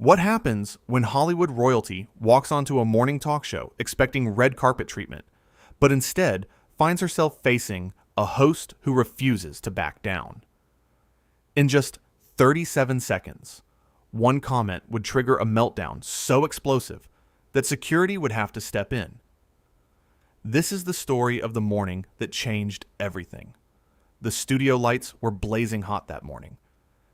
What happens when Hollywood royalty walks onto a morning talk show expecting red carpet treatment, but instead finds herself facing a host who refuses to back down? In just 37 seconds, one comment would trigger a meltdown so explosive that security would have to step in. This is the story of the morning that changed everything. The studio lights were blazing hot that morning.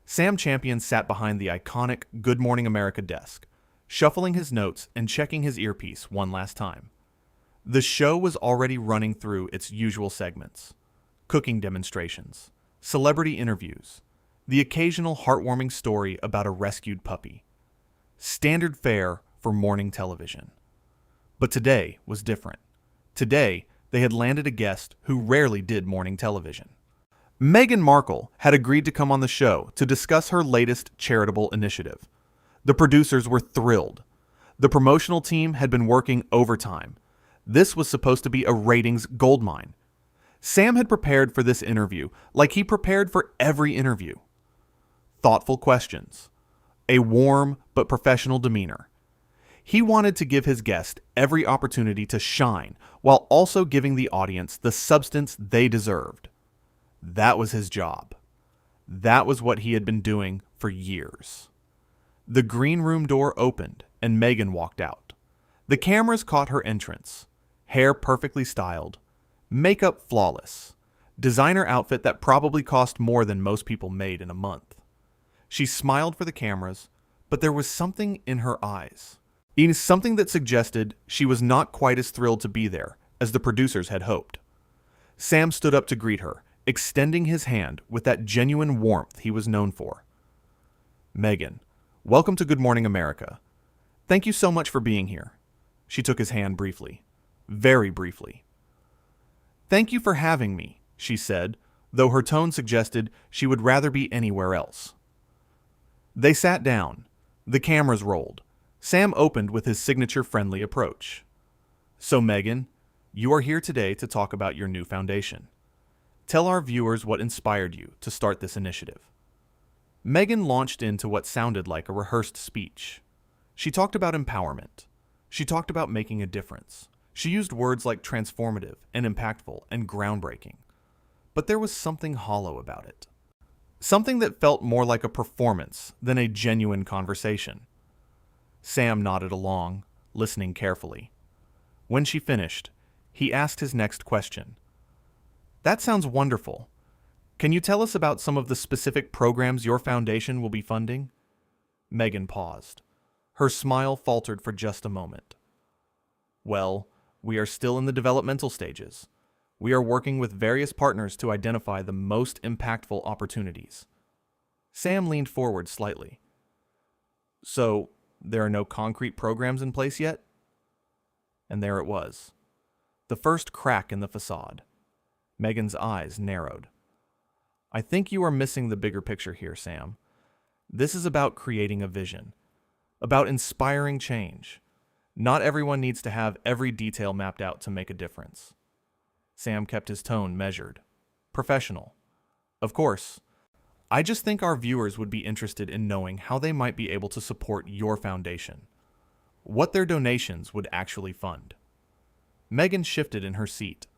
Sam Champion sat behind the iconic Good Morning America desk, shuffling his notes and checking his earpiece one last time. The show was already running through its usual segments: cooking demonstrations, celebrity interviews, the occasional heartwarming story about a rescued puppy. Standard fare for morning television. But today was different. Today, they had landed a guest who rarely did morning television. Meghan Markle had agreed to come on the show to discuss her latest charitable initiative. The producers were thrilled. The promotional team had been working overtime. This was supposed to be a ratings goldmine. Sam had prepared for this interview like he prepared for every interview. Thoughtful questions. A warm but professional demeanor. He wanted to give his guest every opportunity to shine while also giving the audience the substance they deserved. That was his job. That was what he had been doing for years. The green room door opened and Meghan walked out. The cameras caught her entrance. Hair perfectly styled. Makeup flawless. Designer outfit that probably cost more than most people made in a month. She smiled for the cameras, but there was something in her eyes. Something that suggested she was not quite as thrilled to be there as the producers had hoped. Sam stood up to greet her, extending his hand with that genuine warmth he was known for. "Meghan, welcome to Good Morning America. Thank you so much for being here." She took his hand briefly. Very briefly. "Thank you for having me," she said, though her tone suggested she would rather be anywhere else. They sat down. The cameras rolled. Sam opened with his signature friendly approach. "So Meghan, you are here today to talk about your new foundation. Tell our viewers what inspired you to start this initiative." Meghan launched into what sounded like a rehearsed speech. She talked about empowerment. She talked about making a difference. She used words like transformative and impactful and groundbreaking. But there was something hollow about it. Something that felt more like a performance than a genuine conversation. Sam nodded along, listening carefully. When she finished, he asked his next question. "That sounds wonderful. Can you tell us about some of the specific programs your foundation will be funding?" Meghan paused. Her smile faltered for just a moment. "Well, we are still in the developmental stages. We are working with various partners to identify the most impactful opportunities." Sam leaned forward slightly. "So, there are no concrete programs in place yet?" And there it was. The first crack in the facade. Meghan's eyes narrowed. "I think you are missing the bigger picture here, Sam. This is about creating a vision. About inspiring change. Not everyone needs to have every detail mapped out to make a difference." Sam kept his tone measured. Professional. "Of course. I just think our viewers would be interested in knowing how they might be able to support your foundation. What their donations would actually fund." Meghan shifted in her seat.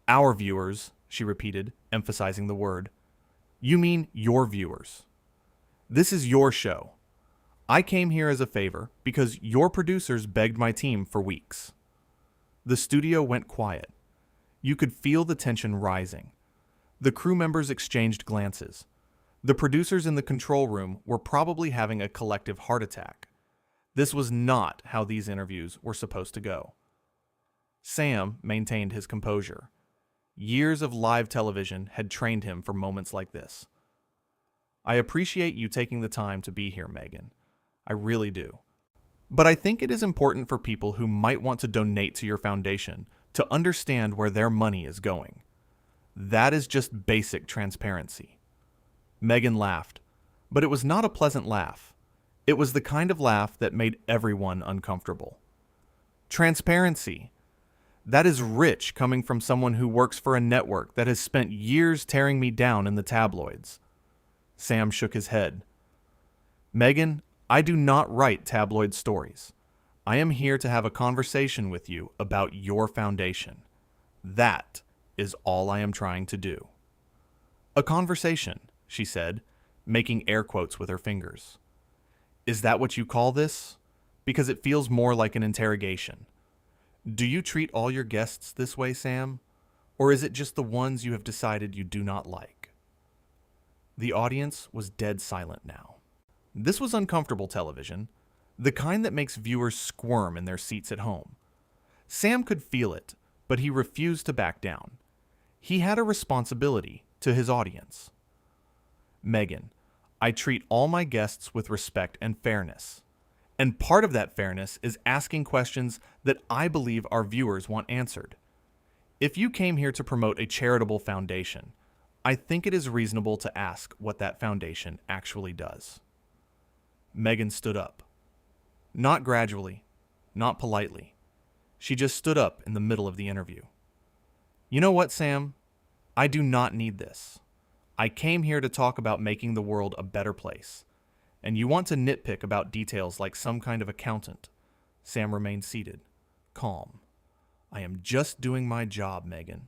"Our viewers," she repeated, emphasizing the word. "You mean your viewers. This is your show. I came here as a favor because your producers begged my team for weeks." The studio went quiet. You could feel the tension rising. The crew members exchanged glances. The producers in the control room were probably having a collective heart attack. This was not how these interviews were supposed to go. Sam maintained his composure. Years of live television had trained him for moments like this. "I appreciate you taking the time to be here, Meghan. I really do. But I think it is important for people who might want to donate to your foundation to understand where their money is going. That is just basic transparency." Meghan laughed, but it was not a pleasant laugh. It was the kind of laugh that made everyone uncomfortable. Transparency. That is rich coming from someone who works for a network that has spent years tearing me down in the tabloids. Sam shook his head. "Meghan, I do not write tabloid stories. I am here to have a conversation with you about your foundation. That is all I am trying to do." "A conversation," she said, making air quotes with her fingers. "Is that what you call this? Because it feels more like an interrogation. Do you treat all your guests this way, Sam? Or is it just the ones you have decided you do not like?" The audience was dead silent now. This was uncomfortable television, the kind that makes viewers squirm in their seats at home. Sam could feel it, but he refused to back down. He had a responsibility to his audience. "Meghan, I treat all my guests with respect and fairness. And part of that fairness is asking questions that I believe our viewers want answered. If you came here to promote a charitable foundation, I think it is reasonable to ask what that foundation actually does." Meghan stood up. Not gradually, not politely. She just stood up in the middle of the interview. "You know what, Sam? I do not need this. I came here to talk about making the world a better place. And you want to nitpick about details like some kind of accountant." Sam remained seated, calm. "I am just doing my job, Meghan."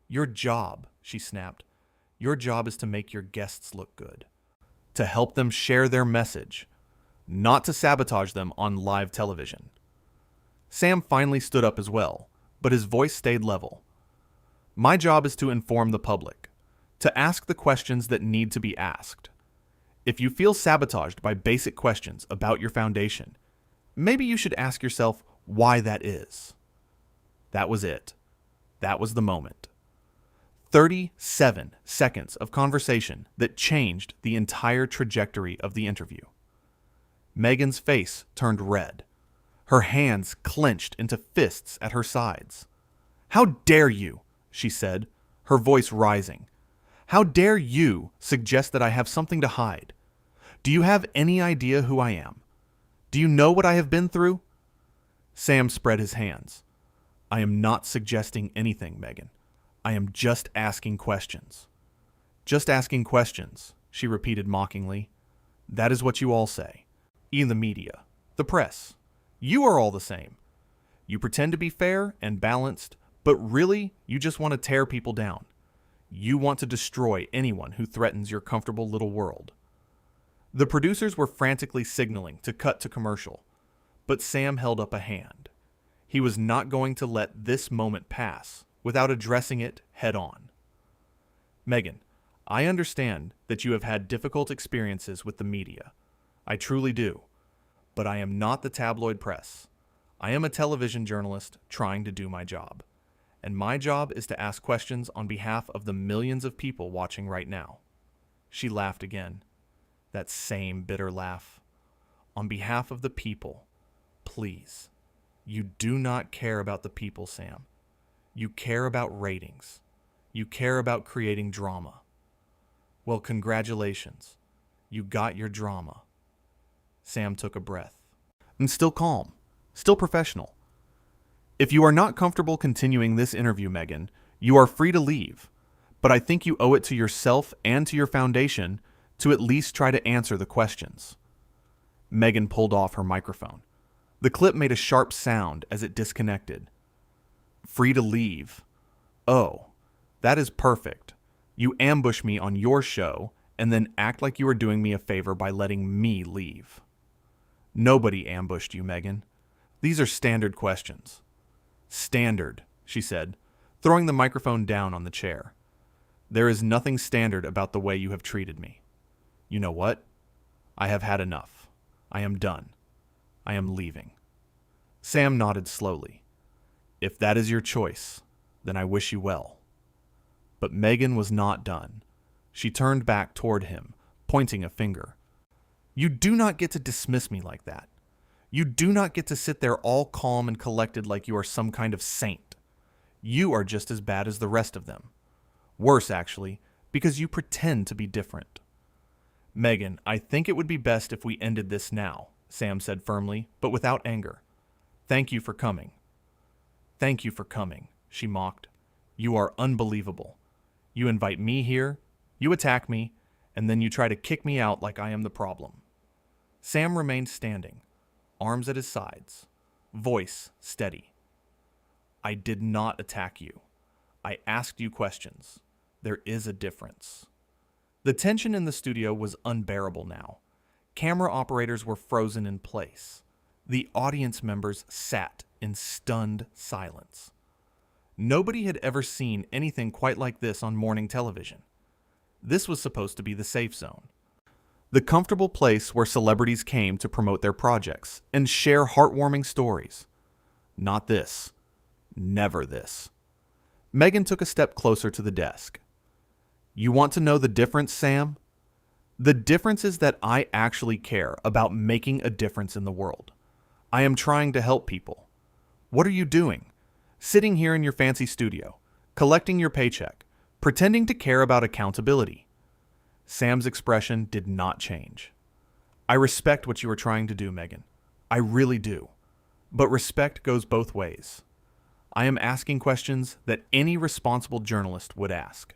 "Your job," she snapped. "Your job is to make your guests look good. To help them share their message, not to sabotage them on live television." Sam finally stood up as well, but his voice stayed level. "My job is to inform the public, to ask the questions that need to be asked. If you feel sabotaged by basic questions about your foundation, maybe you should ask yourself why that is." That was it. That was the moment. 37 seconds of conversation that changed the entire trajectory of the interview. Meghan's face turned red. Her hands clenched into fists at her sides. "How dare you?" she said, her voice rising. "How dare you suggest that I have something to hide? Do you have any idea who I am? Do you know what I have been through?" Sam spread his hands. "I am not suggesting anything, Meghan. I am just asking questions." "Just asking questions," she repeated mockingly. "That is what you all say. Even the media, the press. You are all the same. You pretend to be fair and balanced, but really, you just want to tear people down. You want to destroy anyone who threatens your comfortable little world." The producers were frantically signaling to cut to commercial, but Sam held up a hand. He was not going to let this moment pass without addressing it head on. "Meghan, I understand that you have had difficult experiences with the media. I truly do. But I am not the tabloid press. I am a television journalist trying to do my job. And my job is to ask questions on behalf of the millions of people watching right now." She laughed again. That same bitter laugh. "On behalf of the people, please. You do not care about the people, Sam. You care about ratings. You care about creating drama. Well, congratulations. You got your drama." Sam took a breath. And still calm, still professional. "If you are not comfortable continuing this interview, Meghan, you are free to leave. But I think you owe it to yourself and to your foundation to at least try to answer the questions." Meghan pulled off her microphone. The clip made a sharp sound as it disconnected. "Free to leave. Oh, that is perfect. You ambush me on your show and then act like you are doing me a favor by letting me leave." "Nobody ambushed you, Meghan. These are standard questions." "Standard," she said, throwing the microphone down on the chair. "There is nothing standard about the way you have treated me. You know what? I have had enough. I am done. I am leaving." Sam nodded slowly. "If that is your choice, then I wish you well." But Meghan was not done. She turned back toward him, pointing a finger. "You do not get to dismiss me like that. You do not get to sit there all calm and collected like you are some kind of saint. You are just as bad as the rest of them. Worse, actually, because you pretend to be different." "Meghan, I think it would be best if we ended this now," Sam said firmly, but without anger. "Thank you for coming." "Thank you for coming," she mocked. "You are unbelievable. You invite me here, you attack me, and then you try to kick me out like I am the problem." Sam remained standing, arms at his sides, voice steady. I did not attack you. I asked you questions. There is a difference. The tension in the studio was unbearable now. Camera operators were frozen in place. The audience members sat in stunned silence. Nobody had ever seen anything quite like this on morning television. This was supposed to be the safe zone. The comfortable place where celebrities came to promote their projects and share heartwarming stories. Not this. Never this. Meghan took a step closer to the desk. You want to know the difference, Sam? The difference is that I actually care about making a difference in the world. I am trying to help people. What are you doing? Sitting here in your fancy studio, collecting your paycheck, pretending to care about accountability. Sam's expression did not change. I respect what you are trying to do, Meghan. I really do. But respect goes both ways. I am asking questions that any responsible journalist would ask.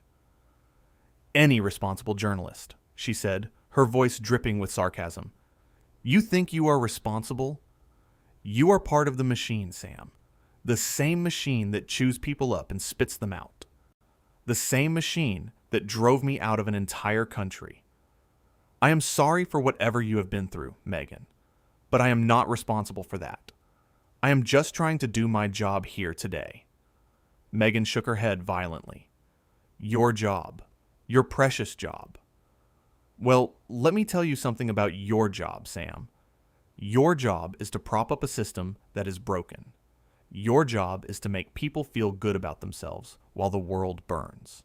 Any responsible journalist, she said, her voice dripping with sarcasm. You think you are responsible? You are part of the machine, Sam. The same machine that chews people up and spits them out. The same machine that drove me out of an entire country. I am sorry for whatever you have been through, Meghan, but I am not responsible for that. I am just trying to do my job here today. Meghan shook her head violently. Your job. Your precious job. Well, let me tell you something about your job, Sam. Your job is to prop up a system that is broken. Your job is to make people feel good about themselves while the world burns.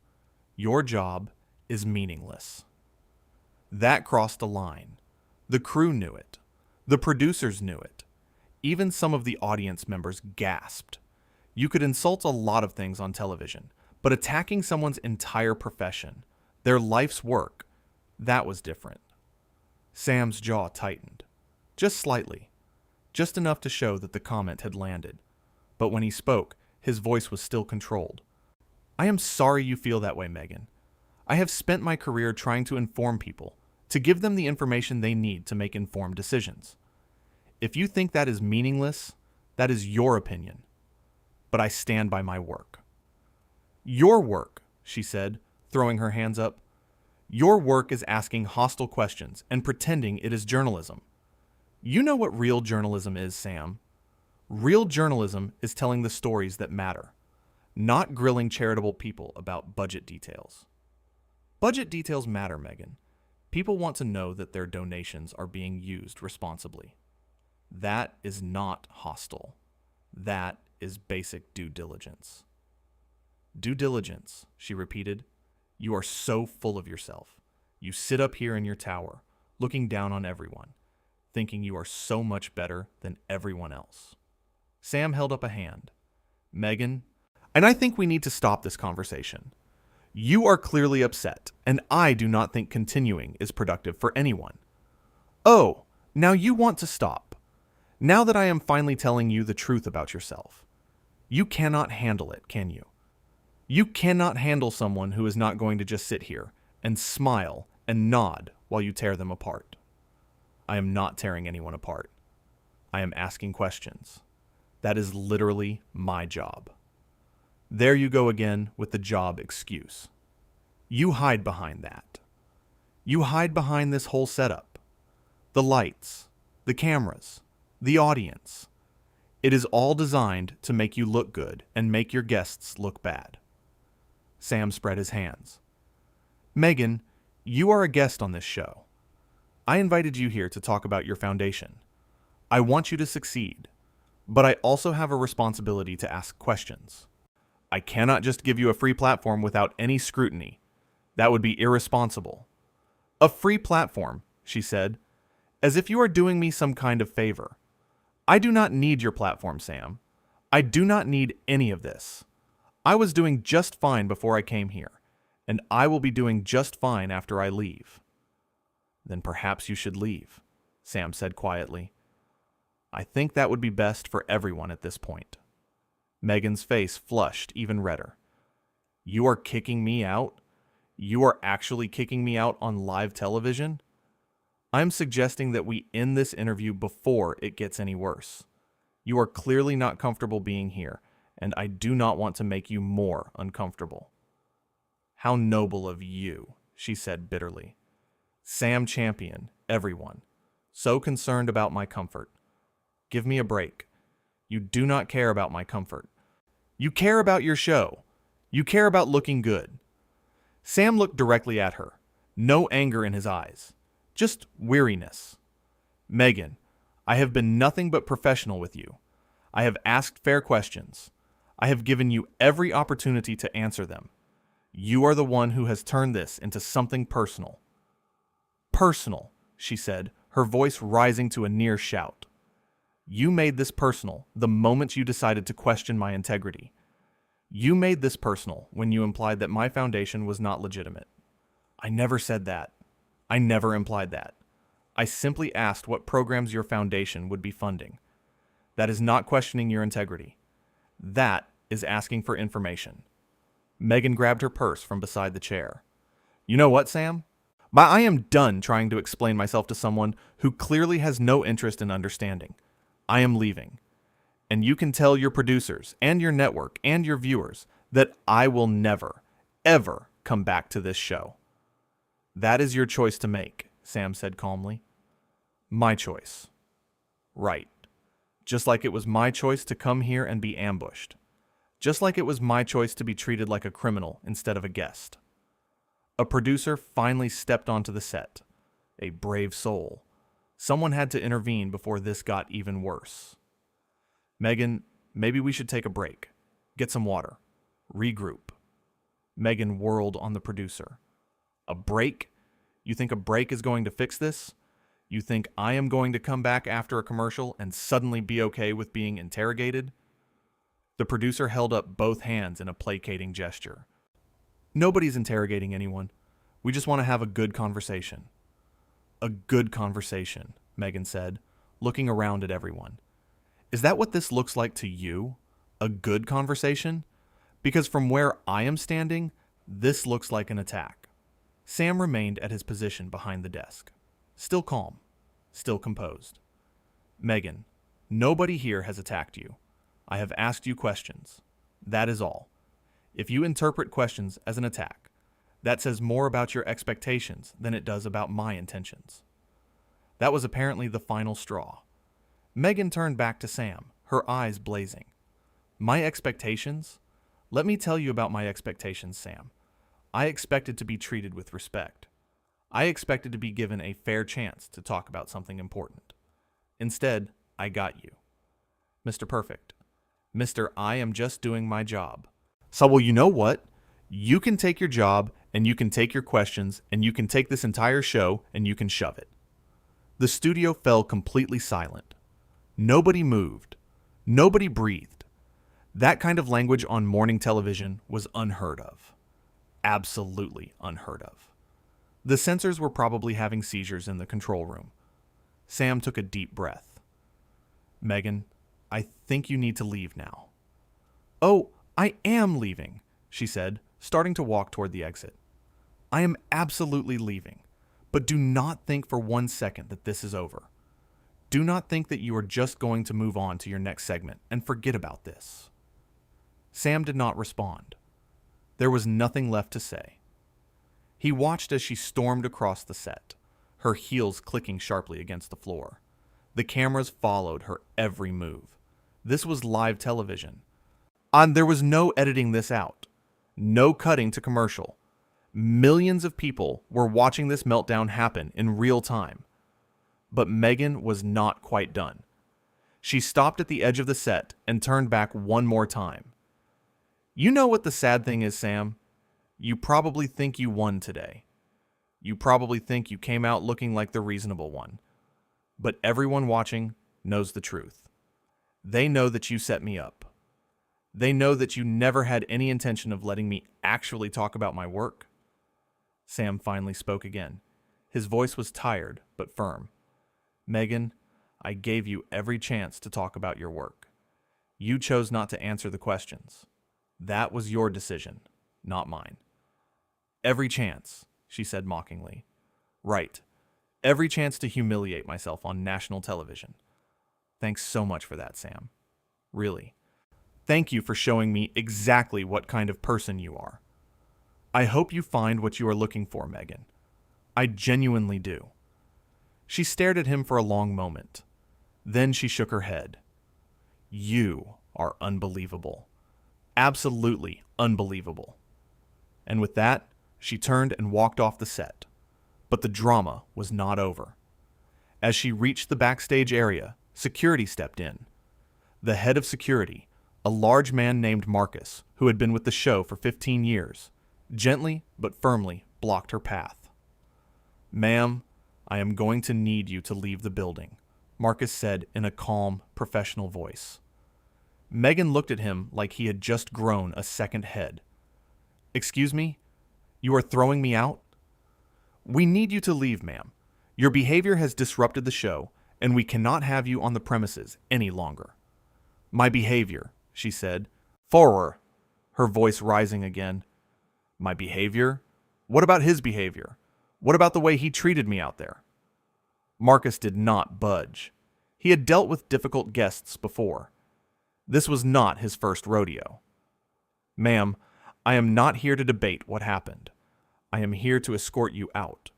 Your job is meaningless. That crossed a line. The crew knew it. The producers knew it. Even some of the audience members gasped. You could insult a lot of things on television, but attacking someone's entire profession, their life's work, that was different. Sam's jaw tightened. Just slightly. Just enough to show that the comment had landed. But when he spoke, his voice was still controlled. I am sorry you feel that way, Meghan. I have spent my career trying to inform people, to give them the information they need to make informed decisions. If you think that is meaningless, that is your opinion. But I stand by my work. Your work, she said, throwing her hands up. Your work is asking hostile questions and pretending it is journalism. You know what real journalism is, Sam. Real journalism is telling the stories that matter, not grilling charitable people about budget details. Budget details matter, Meghan. People want to know that their donations are being used responsibly. That is not hostile. That is basic due diligence. Due diligence, she repeated. You are so full of yourself. You sit up here in your tower, looking down on everyone, thinking you are so much better than everyone else. Sam held up a hand. Meghan, and I think we need to stop this conversation. You are clearly upset, and I do not think continuing is productive for anyone. Oh, now you want to stop. Now that I am finally telling you the truth about yourself. You cannot handle it, can you? You cannot handle someone who is not going to just sit here and smile and nod while you tear them apart. I am not tearing anyone apart. I am asking questions. That is literally my job. There you go again with the job excuse. You hide behind that. You hide behind this whole setup. The lights, the cameras, the audience. It is all designed to make you look good and make your guests look bad. Sam spread his hands. Meghan, you are a guest on this show. I invited you here to talk about your foundation. I want you to succeed, but I also have a responsibility to ask questions. I cannot just give you a free platform without any scrutiny. That would be irresponsible. A free platform, she said, as if you are doing me some kind of favor. I do not need your platform, Sam. I do not need any of this. I was doing just fine before I came here, and I will be doing just fine after I leave. Then perhaps you should leave, Sam said quietly. I think that would be best for everyone at this point. Meghan's face flushed even redder. You are kicking me out? You are actually kicking me out on live television? I'm suggesting that we end this interview before it gets any worse. You are clearly not comfortable being here, and I do not want to make you more uncomfortable." "How noble of you," she said bitterly. "Sam Champion, everyone. So concerned about my comfort. Give me a break. You do not care about my comfort. You care about your show. You care about looking good." Sam looked directly at her. No anger in his eyes. Just weariness. "Meghan, I have been nothing but professional with you. I have asked fair questions. I have given you every opportunity to answer them. You are the one who has turned this into something personal." "Personal," she said, her voice rising to a near shout. "You made this personal the moment you decided to question my integrity. You made this personal when you implied that my foundation was not legitimate." "I never said that. I never implied that. I simply asked what programs your foundation would be funding. That is not questioning your integrity. That is asking for information." Meghan grabbed her purse from beside the chair. "You know what, Sam? I am done trying to explain myself to someone who clearly has no interest in understanding. I am leaving. And you can tell your producers and your network and your viewers that I will never, ever come back to this show." "That is your choice to make," Sam said calmly. "My choice." "Right. Just like it was my choice to come here and be ambushed. Just like it was my choice to be treated like a criminal instead of a guest." A producer finally stepped onto the set. A brave soul. Someone had to intervene before this got even worse. "Meghan, maybe we should take a break. Get some water. Regroup." Meghan whirled on the producer. "A break? You think a break is going to fix this? You think I am going to come back after a commercial and suddenly be okay with being interrogated?" The producer held up both hands in a placating gesture. "Nobody's interrogating anyone. We just want to have a good conversation." "A good conversation," Meghan said, looking around at everyone. "Is that what this looks like to you? A good conversation? Because from where I am standing, this looks like an attack." Sam remained at his position behind the desk, still calm, still composed. "Meghan, nobody here has attacked you. I have asked you questions. That is all. If you interpret questions as an attack, that says more about your expectations than it does about my intentions." That was apparently the final straw. Meghan turned back to Sam, her eyes blazing. "My expectations? Let me tell you about my expectations, Sam. I expected to be treated with respect. I expected to be given a fair chance to talk about something important. Instead, I got you. Mr. Perfect. Mr. I am just doing my job. So, well, you know what? You can take your job, and you can take your questions, and you can take this entire show, and you can shove it." The studio fell completely silent. Nobody moved. Nobody breathed. That kind of language on morning television was unheard of. Absolutely unheard of. The censors were probably having seizures in the control room. Sam took a deep breath. "Meghan, I think you need to leave now." "Oh, I am leaving," she said, starting to walk toward the exit. "I am absolutely leaving, but do not think for 1 second that this is over. Do not think that you are just going to move on to your next segment and forget about this." Sam did not respond. There was nothing left to say. He watched as she stormed across the set, her heels clicking sharply against the floor. The cameras followed her every move. This was live television. And there was no editing this out. No cutting to commercial. Millions of people were watching this meltdown happen in real time. But Meghan was not quite done. She stopped at the edge of the set and turned back one more time. "You know what the sad thing is, Sam? You probably think you won today. You probably think you came out looking like the reasonable one. But everyone watching knows the truth. They know that you set me up. They know that you never had any intention of letting me actually talk about my work." Sam finally spoke again. His voice was tired but firm. "Meghan, I gave you every chance to talk about your work. You chose not to answer the questions. That was your decision, not mine." "Every chance," she said mockingly. "Right. Every chance to humiliate myself on national television. Thanks so much for that, Sam. Really. Thank you for showing me exactly what kind of person you are. I hope you find what you are looking for, Meghan. I genuinely do. She stared at him for a long moment. Then she shook her head. You are unbelievable. Absolutely unbelievable. And with that, she turned and walked off the set. But the drama was not over. As she reached the backstage area, security stepped in. The head of security, a large man named Marcus, who had been with the show for 15 years, gently but firmly blocked her path. "Ma'am, I am going to need you to leave the building," Marcus said in a calm, professional voice. Meghan looked at him like he had just grown a second head. "Excuse me? You are throwing me out?" "We need you to leave, ma'am. Your behavior has disrupted the show, and we cannot have you on the premises any longer." "My behavior," she said. "Forward," her voice rising again. "My behavior? What about his behavior? What about the way he treated me out there?" Marcus did not budge. He had dealt with difficult guests before. This was not his first rodeo. "Ma'am, I am not here to debate what happened. I am here to escort you out.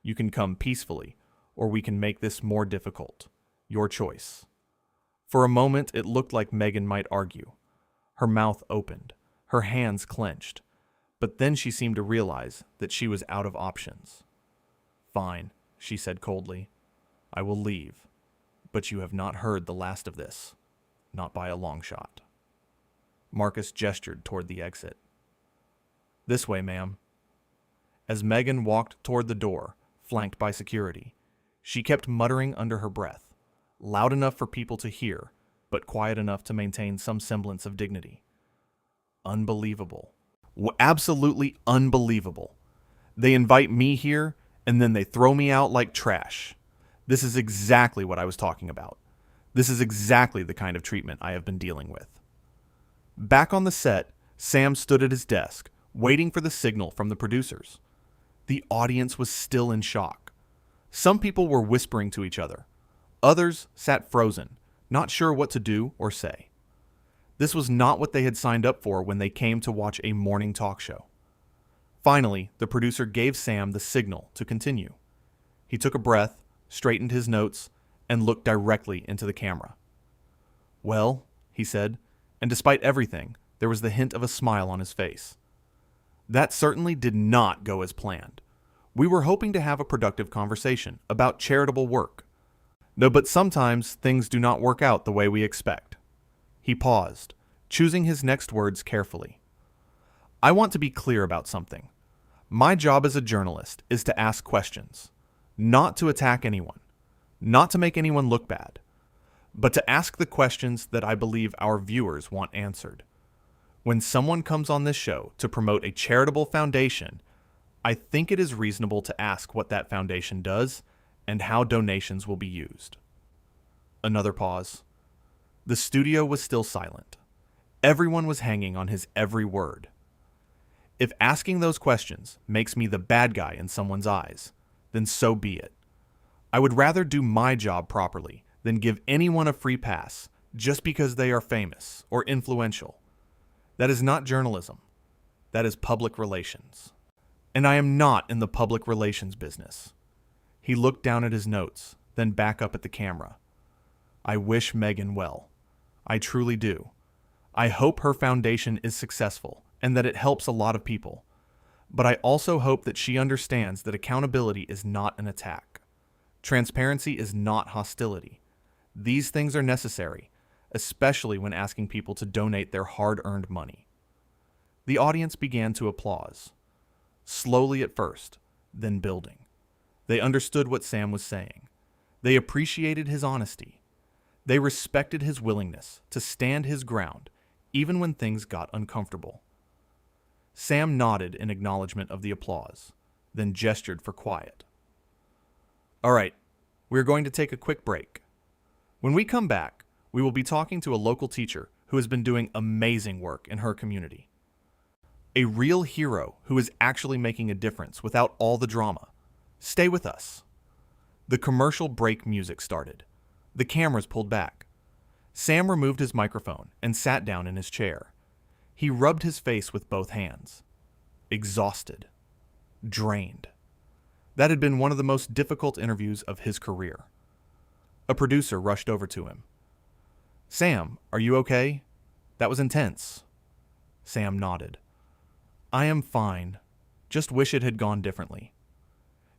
You can come peacefully, or we can make this more difficult. Your choice." For a moment, it looked like Meghan might argue. Her mouth opened, her hands clenched, but then she seemed to realize that she was out of options. "Fine," she said coldly. "I will leave, but you have not heard the last of this. Not by a long shot." Marcus gestured toward the exit. "This way, ma'am." As Meghan walked toward the door, flanked by security, she kept muttering under her breath, loud enough for people to hear, but quiet enough to maintain some semblance of dignity. Unbelievable. Absolutely unbelievable. They invite me here, and then they throw me out like trash. This is exactly what I was talking about. This is exactly the kind of treatment I have been dealing with. Back on the set, Sam stood at his desk, waiting for the signal from the producers. The audience was still in shock. Some people were whispering to each other. Others sat frozen, not sure what to do or say. This was not what they had signed up for when they came to watch a morning talk show. Finally, the producer gave Sam the signal to continue. He took a breath, straightened his notes, and looked directly into the camera. "Well," he said, and despite everything, there was the hint of a smile on his face. "That certainly did not go as planned. We were hoping to have a productive conversation about charitable work. No, but sometimes things do not work out the way we expect." He paused, choosing his next words carefully. "I want to be clear about something. My job as a journalist is to ask questions, not to attack anyone, not to make anyone look bad, but to ask the questions that I believe our viewers want answered. When someone comes on this show to promote a charitable foundation, I think it is reasonable to ask what that foundation does and how donations will be used." Another pause. The studio was still silent. Everyone was hanging on his every word. If asking those questions makes me the bad guy in someone's eyes, then so be it. I would rather do my job properly than give anyone a free pass just because they are famous or influential. That is not journalism. That is public relations. And I am not in the public relations business. He looked down at his notes, then back up at the camera. "I wish Meghan well. I truly do. I hope her foundation is successful and that it helps a lot of people. But I also hope that she understands that accountability is not an attack. Transparency is not hostility. These things are necessary, especially when asking people to donate their hard-earned money." The audience began to applause. Slowly at first, then building. They understood what Sam was saying. They appreciated his honesty. They respected his willingness to stand his ground, even when things got uncomfortable. Sam nodded in acknowledgement of the applause, then gestured for quiet. "All right, we are going to take a quick break. When we come back, we will be talking to a local teacher who has been doing amazing work in her community. A real hero who is actually making a difference without all the drama. Stay with us." The commercial break music started. The cameras pulled back. Sam removed his microphone and sat down in his chair. He rubbed his face with both hands. Exhausted. Drained. That had been one of the most difficult interviews of his career. A producer rushed over to him. "Sam, are you okay? That was intense." Sam nodded. "I am fine. Just wish it had gone differently."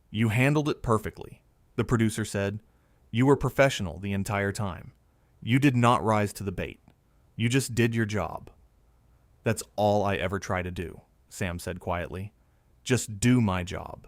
"You handled it perfectly," the producer said. "You were professional the entire time. You did not rise to the bait. You just did your job." "That's all I ever try to do," Sam said quietly. "Just do my job."